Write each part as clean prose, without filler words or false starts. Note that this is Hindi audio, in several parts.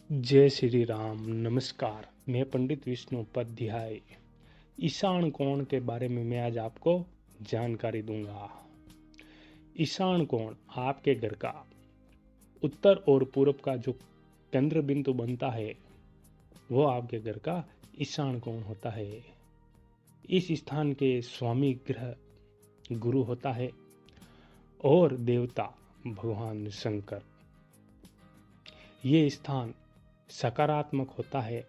जय श्री राम। नमस्कार। मैं पंडित विष्णु उपाध्याय ईशान कोण के बारे में मैं आज आपको जानकारी दूंगा। ईशान कोण आपके घर का उत्तर और पूर्व का जो केंद्र बिंदु बनता है वो आपके घर का ईशान कोण होता है। इस स्थान के स्वामी ग्रह गुरु होता है और देवता भगवान शंकर। ये स्थान सकारात्मक होता है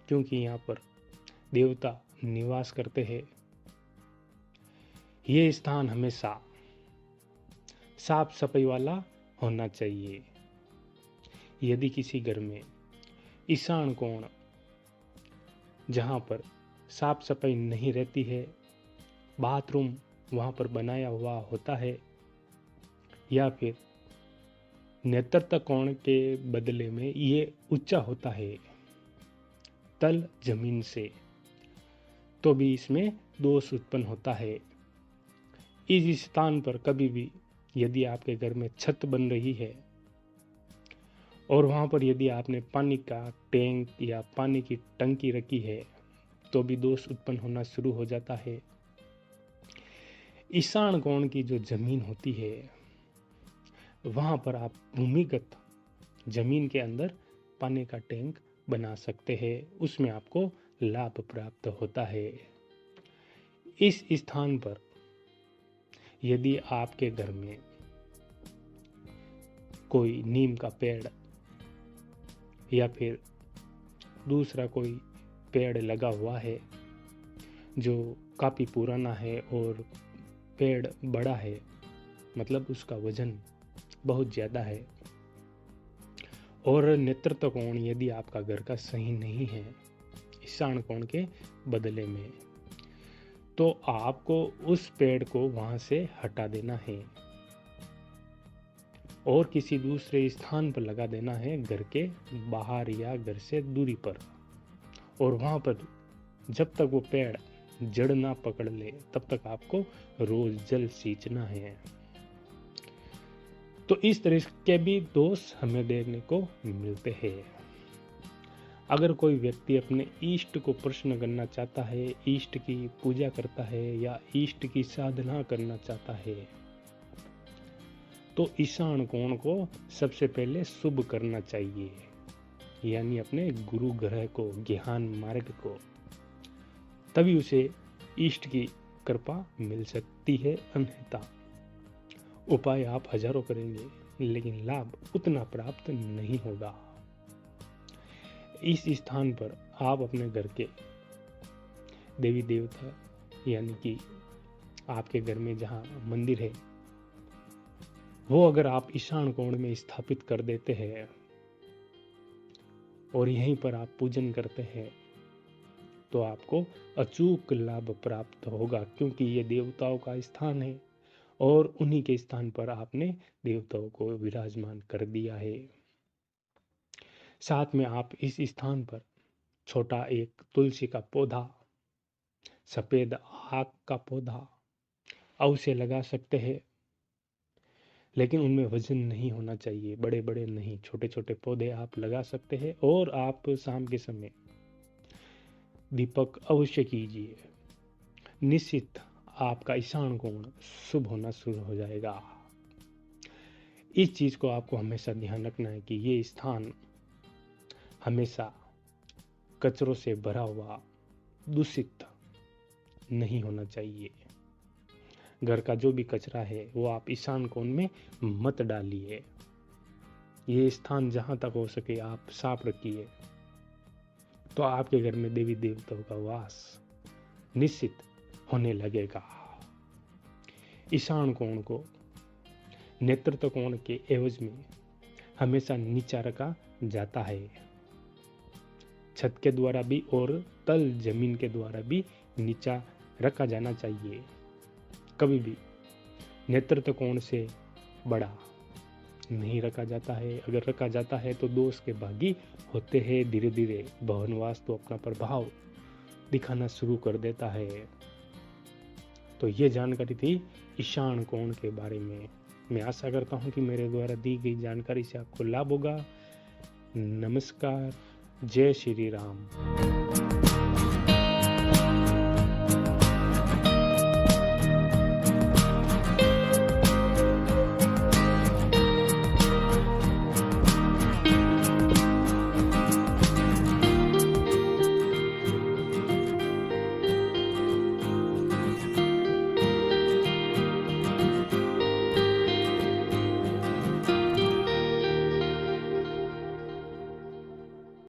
क्योंकि यहाँ पर देवता निवास करते हैं। ये स्थान हमेशा साफ सफाई वाला होना चाहिए। यदि किसी घर में ईशान कोण जहाँ पर साफ सफाई नहीं रहती है, बाथरूम वहाँ पर बनाया हुआ होता है या फिर नेतृत्व कोण के बदले में ये ऊंचा होता है तल जमीन से, तो भी इसमें दोष उत्पन्न होता है। इस स्थान पर कभी भी यदि आपके घर में छत बन रही है और वहां पर यदि आपने पानी का टैंक या पानी की टंकी रखी है तो भी दोष उत्पन्न होना शुरू हो जाता है। ईशान कोण की जो जमीन होती है वहां पर आप भूमिगत जमीन के अंदर पानी का टैंक बना सकते हैं, उसमें आपको लाभ प्राप्त होता है। इस स्थान पर यदि आपके घर में कोई नीम का पेड़ या फिर दूसरा कोई पेड़ लगा हुआ है जो काफी पुराना है और पेड़ बड़ा है, मतलब उसका वजन बहुत ज्यादा है, और नेतृत्व कोण यदि आपका घर का सही नहीं है ईशान कोण के बदले में, तो आपको उस पेड़ को वहां से हटा देना है और किसी दूसरे स्थान पर लगा देना है, घर के बाहर या घर से दूरी पर। और वहां पर जब तक वो पेड़ जड़ ना पकड़ ले तब तक आपको रोज जल सींचना है। तो इस तरह के भी दोष हमें देखने को मिलते हैं। अगर कोई व्यक्ति अपने इष्ट को प्रसन्न करना चाहता है, इष्ट की पूजा करता है या इष्ट की साधना करना चाहता है, तो ईशान कोण को सबसे पहले शुभ करना चाहिए, यानी अपने गुरु ग्रह को, ज्ञान मार्ग को, तभी उसे इष्ट की कृपा मिल सकती है। अन्यथा उपाय आप हजारों करेंगे लेकिन लाभ उतना प्राप्त नहीं होगा। इस स्थान पर आप अपने घर के देवी देवता, यानी कि आपके घर में जहाँ मंदिर है वो अगर आप ईशान कोण में स्थापित कर देते हैं और यहीं पर आप पूजन करते हैं तो आपको अचूक लाभ प्राप्त होगा, क्योंकि ये देवताओं का स्थान है और उन्हीं के स्थान पर आपने देवताओं को विराजमान कर दिया है। साथ में आप इस स्थान पर छोटा एक तुलसी का पौधा, सफेद आक का पौधा अवश्य लगा सकते हैं, लेकिन उनमें वजन नहीं होना चाहिए, बड़े बड़े नहीं, छोटे छोटे पौधे आप लगा सकते हैं। और आप शाम के समय दीपक अवश्य कीजिए, निश्चित आपका ईशान कोण शुभ होना शुरू हो जाएगा। इस चीज को आपको हमेशा ध्यान रखना है कि ये स्थान हमेशा कचरों से भरा हुआ, दूषित नहीं होना चाहिए। घर का जो भी कचरा है वो आप ईशान कोण में मत डालिए। ये स्थान जहां तक हो सके आप साफ रखिए, तो आपके घर में देवी देवताओं का वास निश्चित होने लगेगा। ईशान कोण को नेतृत्व कोण के एवज में हमेशा नीचा रखा जाता है, छत के द्वारा भी और तल जमीन के द्वारा भी नीचा रखा जाना चाहिए। कभी भी नेतृत्व कोण से बड़ा नहीं रखा जाता है। अगर रखा जाता है तो दोष के भागी होते हैं। धीरे धीरे भवन वास्तु अपना प्रभाव दिखाना शुरू कर देता है। तो ये जानकारी थी ईशान कोण के बारे में। मैं आशा करता हूँ कि मेरे द्वारा दी गई जानकारी से आपको लाभ होगा। नमस्कार। जय श्री राम।